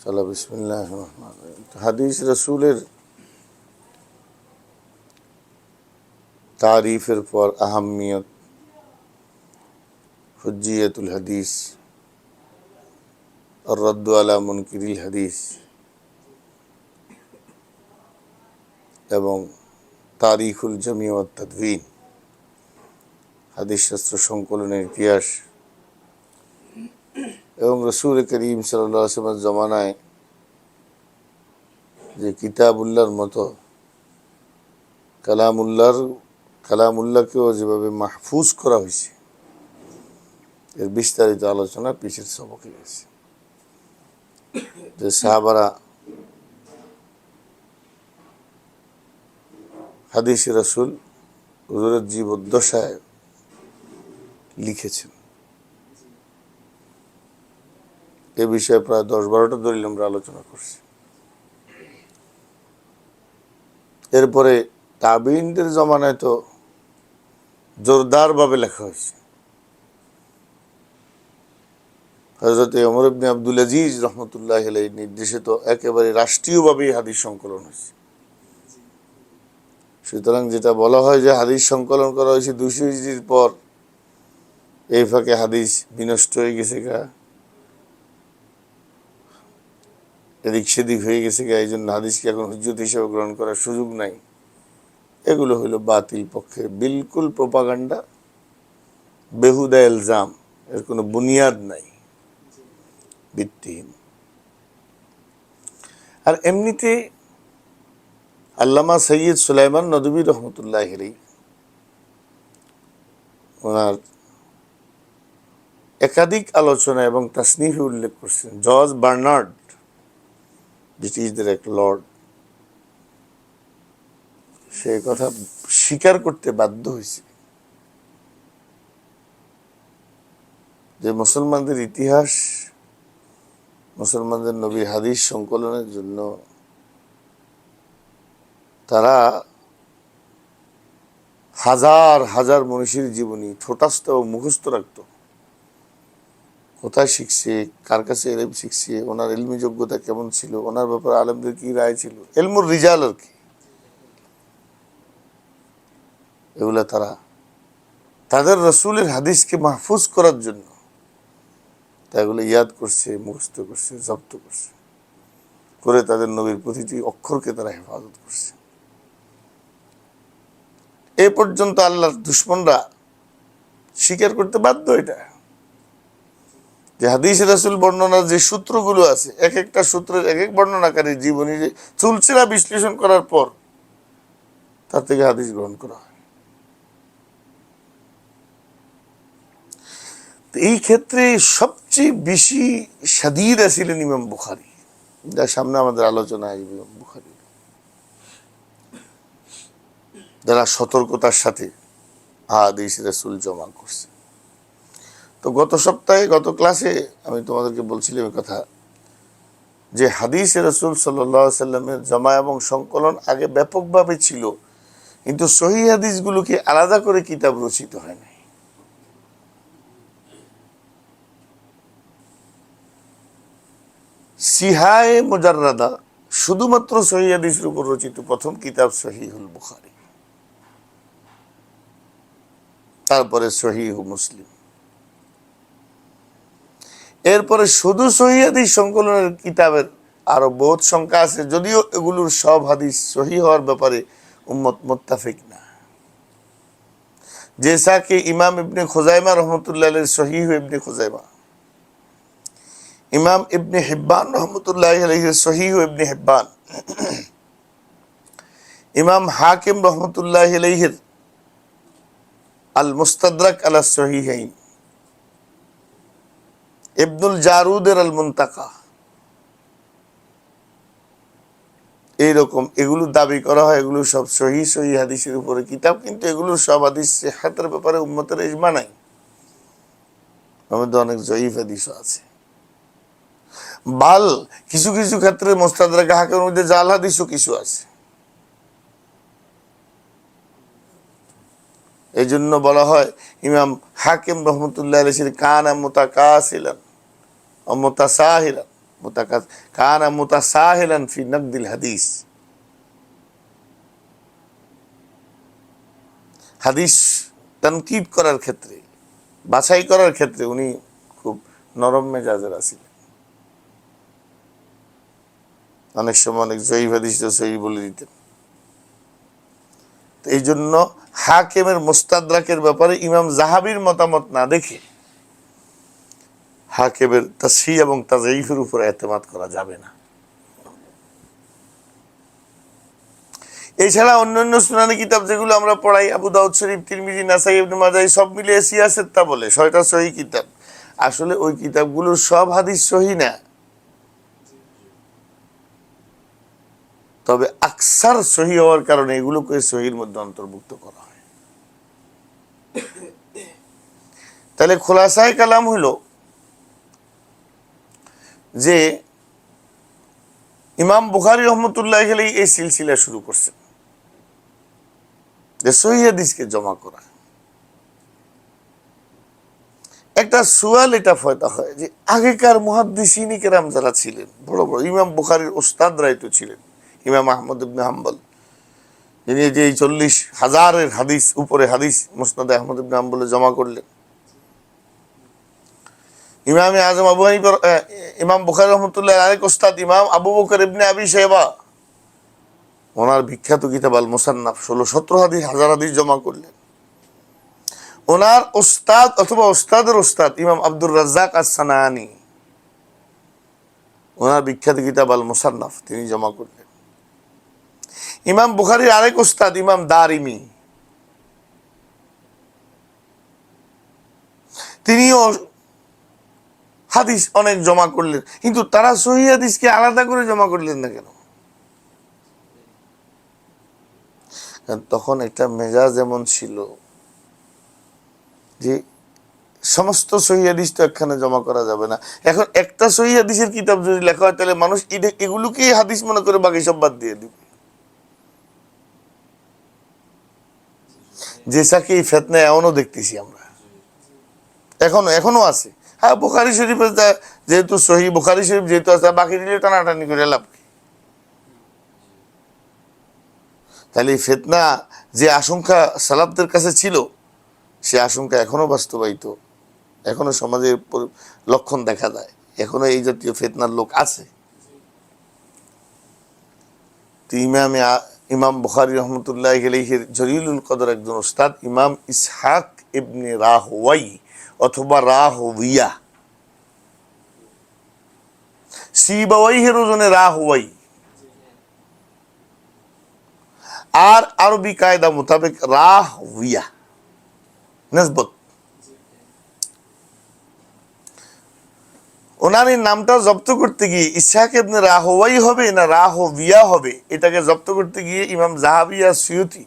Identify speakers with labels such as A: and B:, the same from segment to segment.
A: চলো বিসমিল্লাহ রহমান রহিম। হাদিস রসুলের তারিফের পর আহাম্মিয়ত, হুজ্জিয়াতুল হাদিস, আর রদ্দু আলা মুনকিরিল হাদিস এবং তারিখুল জামি ওয়াত তাদওয়িন, হাদিস শাস্ত্র সংকলনের ইতিহাস এবং রসুল করিম সাল্লাল্লাহু আলাইহি ওয়াসাল্লামের জমানায় যে কিতাবুল্লাহর মতো কালামুল্লাহকেও যেভাবে মাহফুজ করা হয়েছে, এর বিস্তারিত আলোচনা পিছের সবকে গেছে। যে সাহাবারা হাদিস রাসূল হুজুরের জীবদ্দশায় লিখেছেন, এ বিষয়ে প্রায় 10-12টা দলিল আমরা আলোচনা করছি। এরপরে তাবিঈনদের জমানায় তো জোরদারভাবে লেখা হয়েছে। হযরত ওমর ইবনে আব্দুল আজিজ রহমতুল্লাহি আলাইহি নির্দেশিত একেবারে রাষ্ট্রীয়ভাবে হাদিস সংকলন হয়েছে। সুতরাং যেটা বলা হয় যে হাদিস সংকলন করা হয়েছে 200 হিজরির পর, এই ফাঁকে হাদিস বিনষ্ট হয়ে গেছে গা, এদিক সেদিক হয়ে গেছে গা, এই জন্য হাদিসকে এখন হুজ্জত হিসেবে গ্রহণ করার সুযোগ নাই, এগুলো হইল বাতিল পক্ষে বিলকুল প্রোপাগান্ডা, বেহুদা ইলজাম, এর কোনো বুনিয়াদ নাই, ভিত্তিহীন। আর এমনিতে আল্লামা সৈয়দ সুলাইমান নদভী রহমতুল্লাহি আলাইহি ওনার একাধিক আলোচনা এবং তাসনিফে উল্লেখ করছেন। জর্জ বার্নার্ড, ব্রিটিশদের এক লর্ড, সে কথা স্বীকার করতে বাধ্য হয়েছে যে মুসলমানদের ইতিহাস, মুসলমানদের নবীর হাদিস সংকলনের জন্য তারা হাজার হাজার মনীষীর জীবনী ঠোঁটাস্থ ও মুখস্থ রাখত। কোথায় শিখছে, কার কাছে এলম শিখছে, ওনার ইলমি যোগ্যতা কেমন ছিল, ওনার ব্যাপারে আলেমদের কি রায় ছিল, ইলমুর রিজাল আর কি, এগুলা তারা তাদের রসুলের হাদিসকে মাহফুজ করার জন্য এগুলো ইয়াদ করছে, মুখস্থ করছে, জব্দ করছে, করে তাদের নবীর প্রতিটি অক্ষরকে তারা হেফাজত করছে। এ পর্যন্ত আল্লাহর দুশমনরা স্বীকার করতে বাধ্য এটা, যে হাদিস রাসূল বর্ণনার যে সূত্রগুলো আছে, এক একটা সূত্রের এক এক বর্ণনাকারী জীবনী যে চুলচেরা বিশ্লেষণ করার পর তার থেকে হাদিস গ্রহণ করা হয়। এই ক্ষেত্রে সবচেয়ে বেশি শাদীদ ছিলেন ইমাম বুখারী, যার সামনে আমাদের আলোচনা আসবে। ইমাম বুখারী যারা সতর্কতার সাথে হাদিস রাসূল জমা করছে। তো গত ক্লাসে আমি তোমাদেরকে বলছিলাম এই কথা, যে হাদিস রাসূল সাল্লাল্লাহু আলাইহি সাল্লামের জমা এবং সংকলন আগে ব্যাপকভাবে ছিল, কিন্তু সহিহ হাদিসগুলোকে আলাদা করে কিতাব রচিত হয় নাই। সিহায়ে মুজাররাদা শুধুমাত্র সহিহ হাদিসের উপর রচিত প্রথম কিতাব সহিহুল বুখারী, তারপরে সহিহ মুসলিম, এরপরে শুধু সহিহ হাদিস সংকলনের কিতাবের আরো বহুত সংখ্যা আছে, যদিও এগুলোর সব হাদিস সহিহ হওয়ার ব্যাপারে উম্মত মুত্তাফিক না। जैसा कि इमाम इब्ने खुज़ैमा रहमतुल्लाह अलैहि सहीह इब्ने खुज़ैमा, इमाम इब्ने हिब्बान रहमतुल्लाह अलैहि सहीह इब्ने हिब्बान, इमाम हाकिम रहमतुल्लाह अलैहि अल मुस्तदरक अला सहीहैन, इब्नुल जारूद अल मुंताका, এইরকম এগুলো দাবি করা হয় এগুলো সব সহিহ হাদিসের উপরে কিতাব, কিন্তু এগুলো সব হাদিস সিহহাতের ব্যাপারে উম্মতের ইজমা নাই, আমাদের অনেক জয়ীফ হাদিসও আছে। বাল কিছু কিছু ক্ষেত্রে মুস্তাদরাক হাকিমের মধ্যে জাল হাদিসও কিছু আছে। এই জন্য বলা হয় ইমাম হাকিম রহমতুল্লাহ আলাইহি কানা মুতাকাসিলান ওয়া মুতাসাহিলান, কানা মুতাসাহিলান ফি নাকদিল হাদিস, হাদিস তানকিদ করার ক্ষেত্রে, বাছাই করার ক্ষেত্রে উনি খুব নরম মেজাজের আছিলেন। অনেক সময় অনেক জয়ীফ হাদিস সহি বলে দিতেন। এই জন্য হাকিমের মুস্তাদরাকের ব্যাপারে ইমাম যাহাবীর মতামত না দেখে হাকিমের তাসহিহ এবং তাযঈফের উপর এতেমাদ করা যাবে না। এছাড়া অন্যান্য সুনানি কিতাব যেগুলো আমরা পড়াই, আবু দাউদ শরীফ, তিরমিজি, নাসাই, ইবনে মাজাহ, সব মিলিয়ে সিয়াসেত্তা বলে ৬টা সহিহ কিতাব। আসলে ওই কিতাবগুলোর সব হাদিস সহিহ না, তবে আকসার সহিহ হওয়ার কারণে এগুলোকে সহিহর মধ্যে অন্তর্ভুক্ত করা হয়। তাহলে খোলাসায়ে কালাম হলো যে ইমাম বুখারী রাহমাতুল্লাহি আলাইহি এই সিলসিলা শুরু করছেন যে সহিহ হাদিসকে জমা করা। একটা সুয়াল এটা পয়দা হয় যে আগেকার মুহাদ্দিসিন কিরাম যারা ছিলেন, বড় বড় ইমাম বুখারীর উস্তাদরাই তো ছিলেন, ইমাম আহমদ ইবনে হাম্বল, যিনি যে 40,000 হাদিস উপরে হাদিস মুসনাদে আহমদ ইবনে হাম্বলে জমা করলেন। ইমাম আজম আবু হানিফা, ইমাম বুখারী রাহমাতুল্লাহি আলাইহি উস্তাদ ইমাম আবু বকর ইবনে আবি শাইবা, ওনার বিখ্যাত কিতাব আল মুসান্নাফ 16-17 হাজার হাদিস জমা করলেন। ওনার উস্তাদ অথবা উস্তাদের উস্তাদ ইমাম আব্দুর রাজ্জাক আস-সানাআনী, ওনার বিখ্যাত কিতাব আল মুসান্নাফ তিনি জমা করলেন। ইমাম বুখারীর আরেক উস্তাদ ইমাম দারিমি, তিনিও হাদিস অনেক জমা করলেন, কিন্তু তারা সহিহ হাদিসকে আলাদা করে জমা করলেন না কেন? তখন একটা মেজাজ এমন ছিল যে সমস্ত সহিহ হাদিস তো একখানে জমা করা যাবে না। এখন একটা সহিহ হাদিসের কিতাব যদি লেখা হয় তাহলে মানুষ এগুলোকেই হাদিস মনে করে বাকি সব বাদ দিয়ে দিবে। যে সাকি ফিতনা এমনও দেখতেছি আমরা, এখনো আছে। হ্যাঁ, বুখারী শরীফে যেহেতু সহিহ, বুখারী শরীফ যেহেতু আছে, বাকি দিলে টানাটানি করে লাভ কি? তাহলে এই ফিতনা যে আশঙ্কা সালাফদের কাছে ছিল, সে আশঙ্কা এখনো বাস্তবায়িত, এখনো সমাজের লক্ষণ দেখা যায়, এখনো এই জাতীয় ফিতনার লোক আছে। তো ইমাম বুখারী রাহমাতুল্লাহি আলাইহির জলিলুল কদর একজন উস্তাদ ইমাম ইসহাক ইবনে রাহওয়াই অথবা রাহওয়িয়া, সিবাওয়াইহের ওজনে রাহওয়াই, আর আরবি কায়দা মোতাবেক রাহওয়িয়া নিসবত। ওনার এই নামটা জব্দ করতে গিয়ে ইসহাক ইবনে রাহওয়াই হবে না রাহওয়িয়া হবে, এটাকে জব্দ করতে গিয়ে ইমাম যাহাবী আর সুয়ুতি,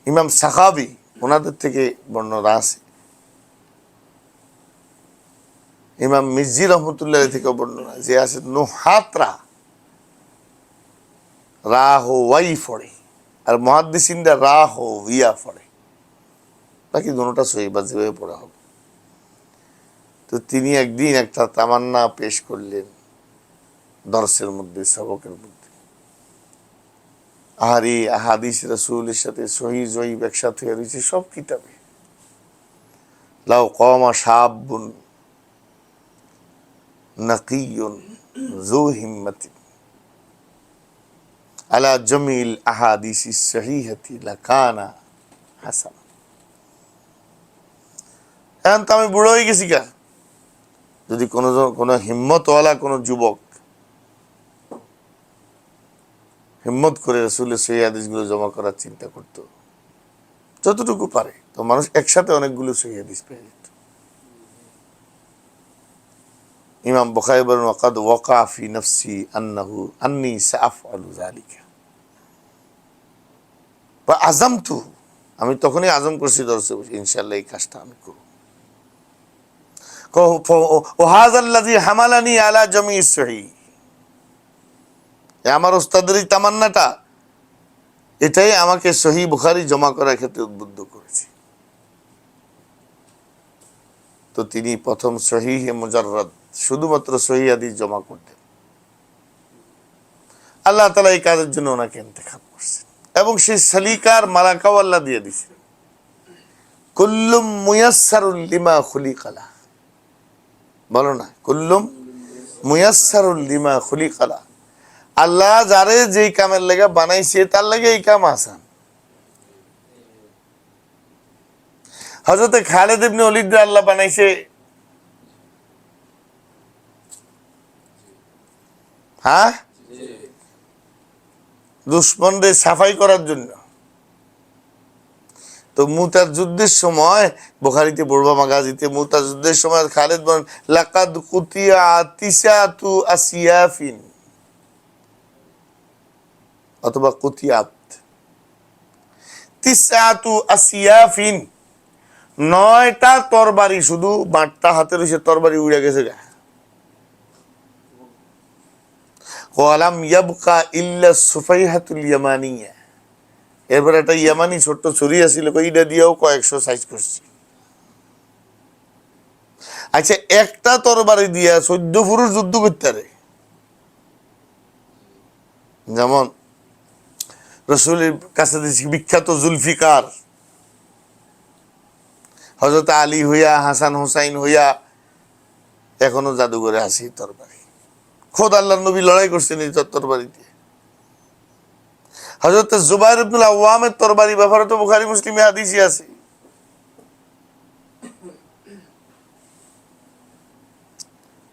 A: ইমাম সাখাবী, ওনাদের থেকে বর্ণনা আছে। ইমাম মিজ্জি রহমতুল্লাহ থেকে বর্ণনা যে আছে নুহাতরা রাহওয়াই পড়ে, আর মুহাদ্দিসিনরা রাহওয়িয়া পড়ে, বাকি দুটোটা সহিহ বা যেভাবে পড়া হবে। তো তিনি একদিন একটা তামান্না পেশ করলেন দর্সের মধ্যে, সবকের মধ্যে, আর এই আহাদিস রাসূলের সাথে সহিহ জয়ীফ একসাথে রয়েছে সব কিতাবে। লাউ কামা শাবুন নাকিয়ুন যু হিম্মাতিন আলা জামিল আহাদিসিস সহিহাতি লাকানা হাসান। এখন তো আমি বুড়ো হয়ে গেছি গা, যদি কোনো হিম্মতওয়ালা কোনো যুবক হিম্মত করে রাসূলের সহিহ হাদিসগুলো জমা করার চিন্তা করতো, যতটুকু পারে, তো মানুষ একসাথে অনেকগুলো সহিহ হাদিস পেয়ে যেত। ইমাম বুখারী বলেন ওয়াকাদ ওয়াকা ফি নাফসি আন্নী সাআফআলু যালিকা বা আযামতু, আমি তখনই আযম করছি দর্শে বসে ইনশাআল্লাহ এই কাজটা আমি করব। ওয়া হাযাল্লাযী হামালানি আলা জামিইস সহিহ, আমার ওস্তাদের এই তামান্নাটা, এটাই আমাকে সহিহ বুখারী জমা করার ক্ষেত্রে উদ্বুদ্ধ করেছে। তো তিনি প্রথম সহিহ মুজাররাদ শুধুমাত্র সহিহ হাদিস জমা করতেন। আল্লাহ তাআলা এই কাজের জন্য ওনাকে ইন্তেখাব করছেন এবং সেই সালিকার মালাকাও আল্লাহ দিয়ে দিয়েছেন। কুল্লুম মুয়াসসারুল লিমা খুলিকা লাহ, বলো না, কুল্লুম মুয়াসসারুল লিমা খুলিকা লাহ। আল্লাহ যারে যেই কামের লেগে বানাইছে তার লেগে এই কাম আসান। হযরত খালিদ ইবনে ওলীদ আল্লাহ বানাইছে হ্যাঁ দুশমনদের সাফাই করার জন্য। তো মুতার যুদ্ধের সময় বুখারীতে পড়বা মাগাজিতে মুতার যুদ্ধের সময় খালিদ বলেন লাকাদ কুতিয়া তিসাতু আসিয়াফিন অথবা কুতিয়াত তিসাতু আসিয়াফিন, 9টা তরবারি, শুধু বাটটা হাতে রয়েছে তরবারি উড়ে গেছে গা। ওয়ালাম ইয়াবকা ইল্লা সুফাইহাতুল ইয়ামানিয়া, এরপর একটা ইয়ামানি ছোট্ট ছুরি আছিল, এইটা দিয়েও কয়েকশো সাইজ করছি। আচ্ছা, একটা তরবারি দিয়া 14 পুরুষ যুদ্ধ করতে পারে? যেমন রাসূলের কাছে বিখ্যাত জুলফিকার, হযরত আলী হইয়া হাসান হুসাইন হইয়া এখনো জাদুঘরে আছে তরবারি। খোদ আল্লাহর নবী লড়াই করছেন এই তরবারি দিয়ে। হযরত জুবাইর ইবনুল আওয়ামের তরবারি ব্যাপারে তো বুখারী মুসলিমে হাদিসই আছে।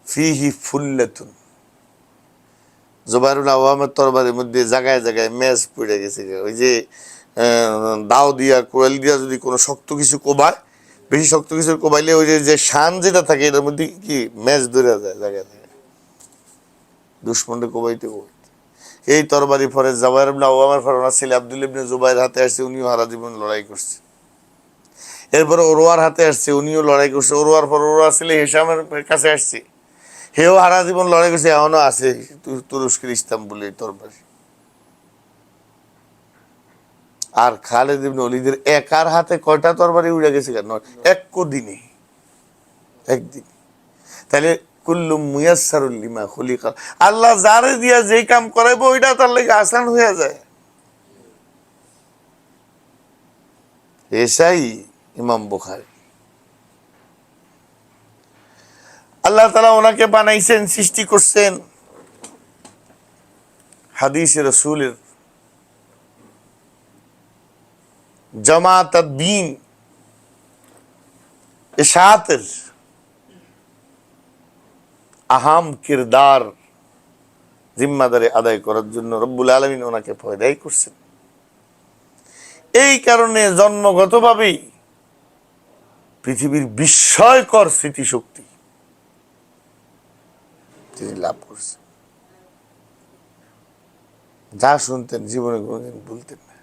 A: ফিহি ফুল্লাতুন, জুবাইরুল আওয়ামের তরবারির মধ্যে জায়গায় জায়গায় মেজ পড়ে গেছে। ওই যে দাও দিয়া কোয়েল দিয়া যদি কোনো শক্ত কিছু কোবায়, বেশি শক্ত কিছু কোবাইলে ওই যে শান যেটা থাকে এটার মধ্যে কি মেজ ধরে যায় জায়গায় জায়গায়, দুশমনকে কোবাইতে কোবাইতে। এই তরবারি পরে জুবাইর ইবনে আওয়ামের পর ওনার ছেলে আব্দুল্লাহ ইবনে জুবাইর হাতে আসছে, উনিও সারা জীবন লড়াই করছে। এরপরে ওরওয়ার হাতে আসছে, উনিও লড়াই করছে। ওরওয়ার পর ওরওয়ার ছেলে হিশামের কাছে আসছে, হেও সারা জীবন লড়াই করছে, এখনো আছে তুরস্কের ইস্তাম্বুলে তরবারি। আর খালিদ ইবনে ওলীদের একার হাতে কয়টা তরবারি উড়ে গেছে কেন? একদিনে, একদিন। তাহলে কুল্লুম মুয়াসসারুল লিমা খুলিকা, আল্লাহ যারে দিয়া যেই কাম করাইবো ওইটা তার লাগি আসান হয়ে যায়। এসাই ইমাম বুখারী, আল্লাহ তাআলা ওনাকে বানাইছেন, সৃষ্টি করছেন হাদিসে রাসূলের জামাত দ্বীন ইশাআতের আহাম কিরদার জিম্মাদারি আদায় করার জন্য রব্বুল আলামিন ওনাকে পয়দাই করছেন। এই কারণে জন্মগতভাবেই পৃথিবীর বিস্ময়কর স্মৃতিশক্তি তিনি লাভ করছেন। যা শুনতেন জীবনে কোনোদিন ভুলতেন না।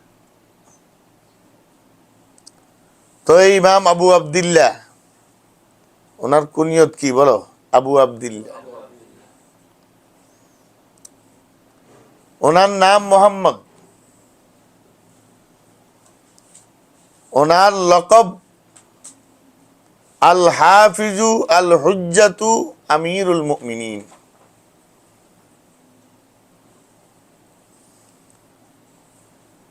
A: তো এই ইমাম আবু আবদুল্লাহ, ওনার কুনিয়ত কি বলো? আবু আবদুল্লাহ। ওনার নাম মোহাম্মদ, ওনার লকব আল হাফিজু আল হুজ্জাতু আমিরুল মুমিনিন।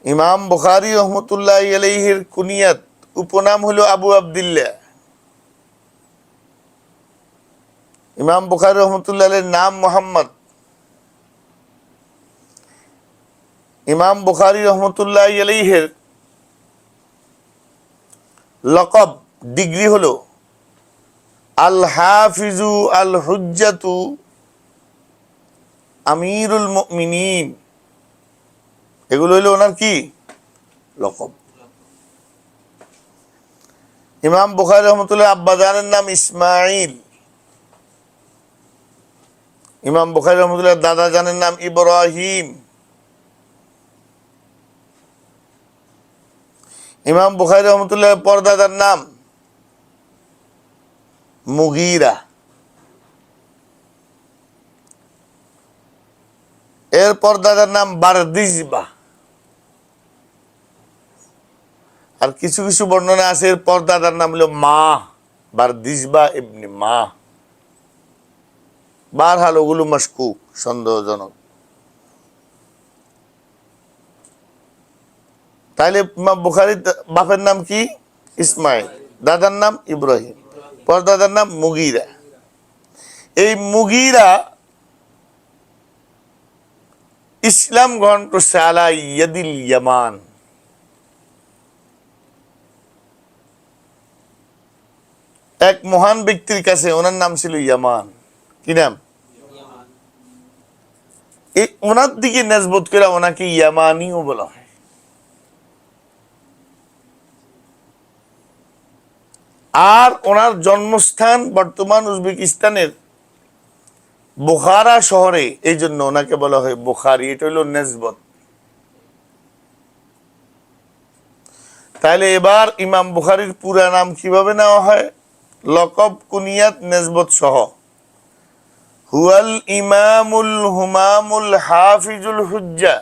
A: ইমাম বুখারী রহমতুল্লাহি আলাইহির কুনিয়াত উপনাম হলো আবু আবদুল্লাহ। ইমাম বুখারী রহমতুল্লাহ আলাইহির নাম মোহাম্মদ। ইমাম বুখারী রহমতুল্লাহি আলাইহির লকব ডিগ্রি হলো আল হাফিজু আল হুজ্জাতু আমিরুল মুমিনিন। এগুলো হইলো ওনার কি লকব। ইমাম বুখারী রহমতুল্লাহ আব্বাজানের নাম ইসমাইল। ইমাম বুখারী রহমতুল্লাহ দাদা জানের নাম ইব্রাহিম। ইমাম বুখারী রহমতুল্লাহ পরদাদার নাম মুগীরা। এর পরদাদার নাম বারদিজবা। আর কিছু কিছু বর্ণনা আছে এর পরদাদার নাম হলো মা, বারদিজবা ইবনে মা। বারহাল ওগুলো মাশকুক, সন্দেহজনক। তাইলে ইমাম বুখারীর বাপের নাম কি? ইসমাইল। দাদার নাম ইব্রাহিম। পরদাদার নাম মুগীরা। এই মুগীরা ইসলাম গ্রহণ করছে আলা ইয়াদিল ইয়ামান। এক মহান ব্যক্তির কাছে, ওনার নাম ছিল ইয়ামান। কি নাম? এই ওনার দিকে নেসবত করে ওনাকে ইয়ামানিও বলা হয়। আর ওনার জন্মস্থান বর্তমান উজবেকিস্তানের বুখারা শহরে, এই জন্য ওনাকে বলা হয় বুখারী। এটা হলো নেসবত। তাহলে এবার ইমাম বুখারীর পুরা নাম কিভাবে নেওয়া হয়? লকব, কুনিয়াত, নেসবত সহ। হুয়াল ইমামুল হুমামুল হাফিজুল হুজ্জা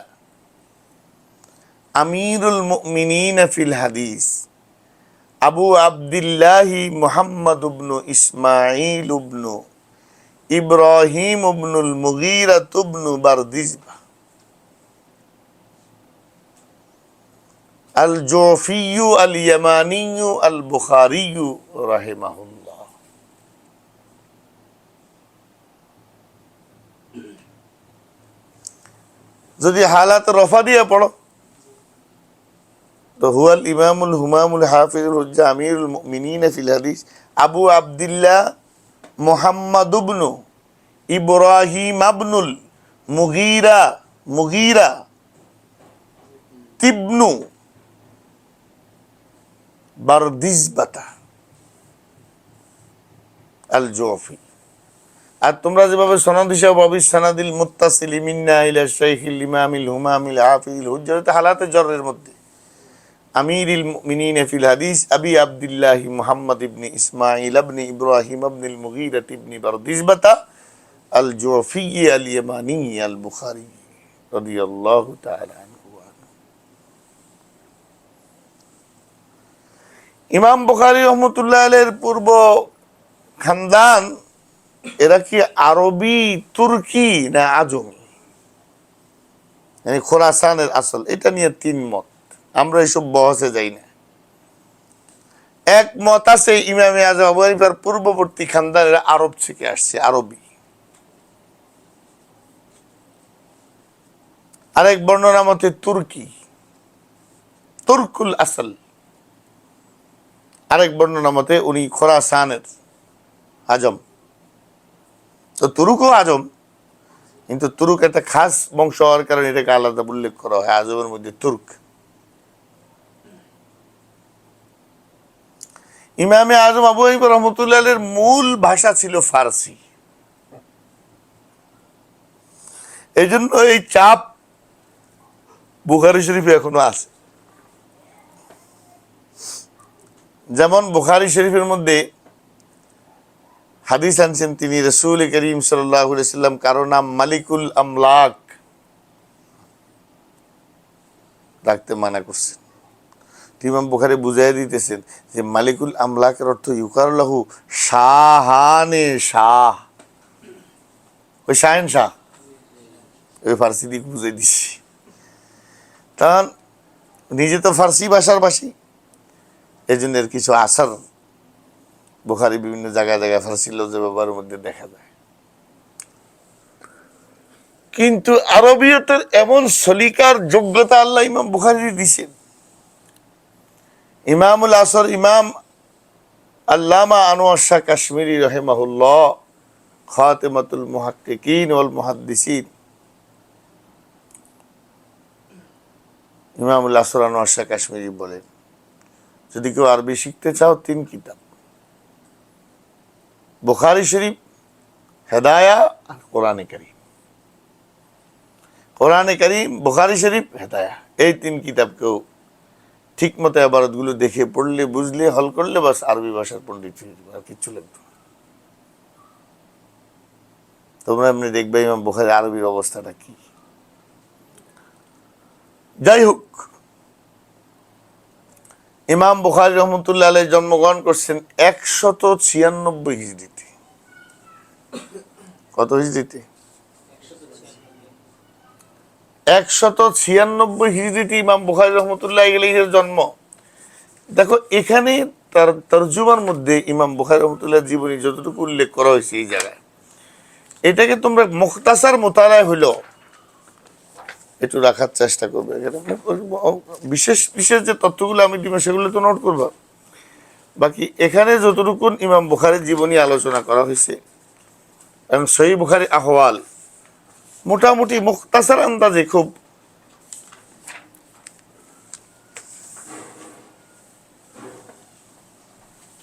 A: আমিরুল মুমিনিন ফিল হাদিস আবু আবদুল্লাহি মুহাম্মদ ইবনু ইসমাঈল ইবনু ইব্রাহিম ইবনুল মুগীরা ইবনু বারদিজবা আল জুফিয়্যু আল ইয়ামানিয়্যু আল বুখারিয়্যু রাহিমাহুল্লাহ। যদি হালাত রফা দিয়ে পড়ো তো হুয়াল ইমামুল হুমামুল হাফিজুল হুজ্জা আমিরুল মুমিনিন ফিল হাদিস আবু আবদুল্লাহ মুহাম্মদ ইবনু ইব্রাহিম ইবনুল মুগীরা তিবনু বারদিজবাতা আল জুফি। আর তোমরা যেভাবে সনদ হিসাবে অবি সানাদিল মুত্তাসিল মিন্না ইলা শাইখিল ইমামিল হুমামিল হাফিজুল হুজ্জা হালাতে জরের মধ্যে আমিরুল মুমিনিন ফিল হাদিস আবি আবদুল্লাহ মুহাম্মদ ইবনে ইসমাঈল ইবনে ইব্রাহিম ইবনুল মুগীরা ইবনে বারদিজবাতা আল জুফি আল ইয়ামানি আল বুখারী রাদিয়াল্লাহু তাআলা আনহু। ইমাম বুখারী রহমতুল্লাহ আলাইহির পূর্ব খানদান এরা কি আরবি, তুর্কি না আজমি? মানে খোরাসানের আসল, এটা নিয়ে তিন মত। আমরা এইসব বহসে যাই না। এক মত আছে ইমামে আজম আবু হানিফার পূর্ববর্তী খানদান এরা আরব থেকে আসছে, আরবি। আরেক বর্ণনা মতে তুর্কি, তুর্কুল আসল। আরেক বর্ণনা মতে উনি খোরাসানের আজম। তো তুরুকও আজম, কিন্তু তুরুক একটা খাস বংশ হওয়ার কারণে এটাকে আলাদা উল্লেখ করা হয় আজমের মধ্যে তুর্ক। ইমামে আজম আবু হানিফা রহমতুল্লাহ আলাইহির মূল ভাষা ছিল ফার্সি। এই জন্য এই চাপ বুখারী শরীফে এখনো আছে। যেমন বুখারী শরীফের মধ্যে হাদিস আনছেন তিনি, রাসূল করিম সাল্লাল্লাহু আলাইহি সাল্লাম কারো নাম মালিকুল আমলাক রাখতে মানা করছেন। ইমাম বুখারী বুঝাই দিতেছেন যে মালিকুল আমলাকের অর্থ ইউকার লাহু শাহানে শাহ, ওই শাহেন শাহ, ওই ফার্সি দিক বুঝাই দিচ্ছি। কারণ নিজে তো ফার্সি ভাষার ভাষী, এই জন্য এর কিছু আসার বুখারী বিভিন্ন জায়গায় জায়গায় ফার্সি লফজ ব্যবহারের মধ্যে দেখা যায়। কিন্তু আরবিয়তের এমন সলিকার যোগ্যতা আল্লাহ ইমাম বুখারী দিয়েছেন। ইমামুল আসর ইমাম আল্লামা আনোয়ার শাহ কাশ্মীরি রাহিমাহুল্লাহ খাতিমাতুল মুহাক্কিকিন ওয়াল মুহাদ্দিসিন, ইমামুল আসর আনোয়ার শাহ কাশ্মীরি বলেন, যদি কেউ আরবি শিখতে চাও তিন কিতাব, বুখারী শরীফ, হেদায়া আর কোরআনে কারীম। কোরআনে কারীম, বুখারী শরীফ, হেদায়া, এই তিন কিতাব কেউ ঠিক মতো ইবারতগুলো দেখে পড়লে, বুঝলে, হল করলে বাস আরবি ভাষার পণ্ডিত হয়ে যাবে, আর কিচ্ছু লাগবে না। তোমরা এমনি দেখবে ইমাম বুখারীর আরবির অবস্থাটা কি। যাই হোক, ইমাম বুখারী রহমতুল্লাহ আলাইহি জন্মগ্রহণ করছেন 196 হিজরিতে। কত হিজরিতে? 196 হিজরিতে ইমাম বুখারী রহমতুল্লাহ আলাইহির জন্ম। দেখো এখানে তার তরজুমার মধ্যে ইমাম বুখারী রহমতুল্লাহ জীবনী যতটুকু উল্লেখ করা হয়েছে এই জায়গায়, এটাকে তোমরা মুখতাসার মোতালায় হলো একটু রাখার চেষ্টা করবে। বিশেষ বিশেষ যে তথ্যগুলো আমি দিব সেগুলো তো নোট করবা। বাকি এখানে যতটুকু ইমাম বুখারীর জীবনী আলোচনা করা হয়েছে এবং সহিহ বুখারী আহওয়াল মোটামুটি মুখতাসার আন্দাজে খুব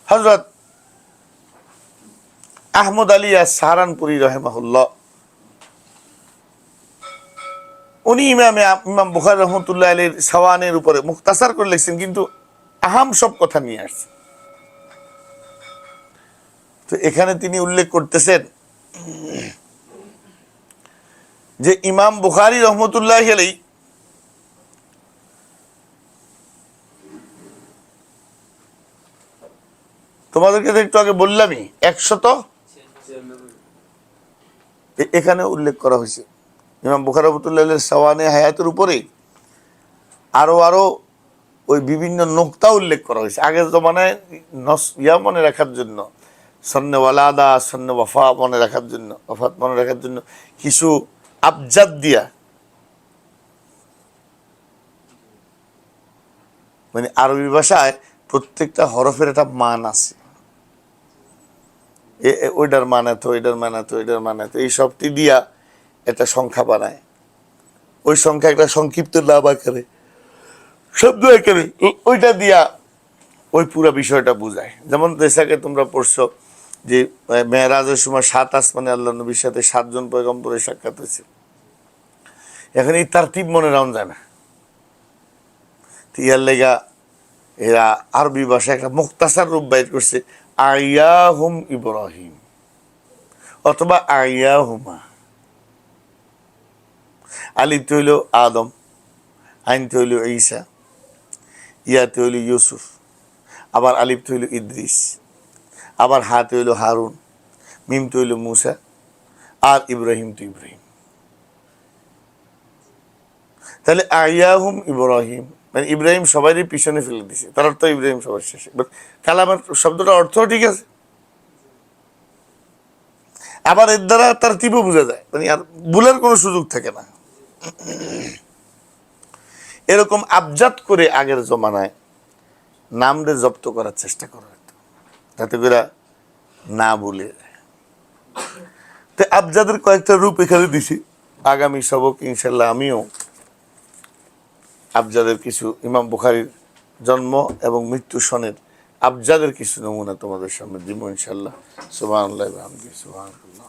A: হযরত আহমদ আলী সাহারানপুরী রাহিমাহুল্লাহ উনি ইমাম বুখারী রহমতুল্লাহ আলাইহির সাওয়ানের উপরে মুখতাসার করে লিখছেন, কিন্তু আহাম সব কথা নিয়ে আসছে। তো এখানে তিনি উল্লেখ করতেছেন যে ইমাম বুখারী রহমতুল্লাহ আলাইহি তোমাদেরকে তো একটু আগে বললামই 100 এখানে উল্লেখ করা হয়েছে ইমাম বুখারী রহমতুল্লাহ আলাইহির সাওয়ানে হায়াতের উপরে আরো ওই বিভিন্ন নোকতা উল্লেখ করা হয়েছে। আগের জমানায় মনে রাখার জন্য, সন্নে ওয়ালাদা সন্নে ওয়াফা মনে রাখার জন্য, ওয়াফাত মনে রাখার জন্য কিছু আবজাদ দিয়া, মানে আরবি ভাষায় প্রত্যেকটা হরফের একটা মান আছে, ওইটার মান এত, ওইটার মান এত, ওইটার মান এত, এই সবটি দিয়া একটা সংখ্যা বানায়। ওই সংখ্যা একটা সংক্ষিপ্ত নাম আকারে, শব্দ আকারে, ওইটা দিয়া ওই পুরো বিষয়টা বুঝায়। যেমন দেশাকে তোমরা পড়ছো যে মেরাজের সময় 7 আসমানে আল্লাহ নবীর সাথে 7 জন পয়গম্বরের সাক্ষাৎ হয়েছে। এখন এই তারতিব মনে রাখা যায় না, ইয়ার লেগা এরা আরবি ভাষায় একটা মুখতাসার রূপ বাইর করছে, আইয়াহুম ইব্রাহিম অথবা আইয়াহুমা। আলিফতে হইল আদম, আইনতে হইল ঈসা, ইয়াতে হইল ইউসুফ, আবার আলিফতে হইল ইদ্রিস, আবার হাতে হইল হারুন, মিমতে হইল মুসা, আর ইব্রাহিম তো ইব্রাহিম। তাহলে আইয়াহুম ইব্রাহিম মানে ইব্রাহিম সবারই পিছনে ফেলে দিছে, তার অর্থ ইব্রাহিম সবার শেষে। কালামার শব্দটা অর্থ ঠিক আছে, আবার এর দ্বারা তার তীব্র বোঝা যায়, মানে আর ভুলের কোনো সুযোগ থাকে না। এরকম আবজাদ করে আগের জমানায় নামরে জব্দ করার চেষ্টা করা হতো, যাতে করে না ভুলে। তো আবজাদের কয়েকটা রূপ এখানে দিছি। আগামী সবক ইনশাল্লাহ আমিও আবজাদের কিছু, ইমাম বুখারীর জন্ম এবং মৃত্যু সনের আবজাদের কিছু নমুনা তোমাদের সামনে দিব ইনশাল্লাহ। সুবহানাল্লাহি ওয়া বিহামদিহি, সুবহানাল্লাহ।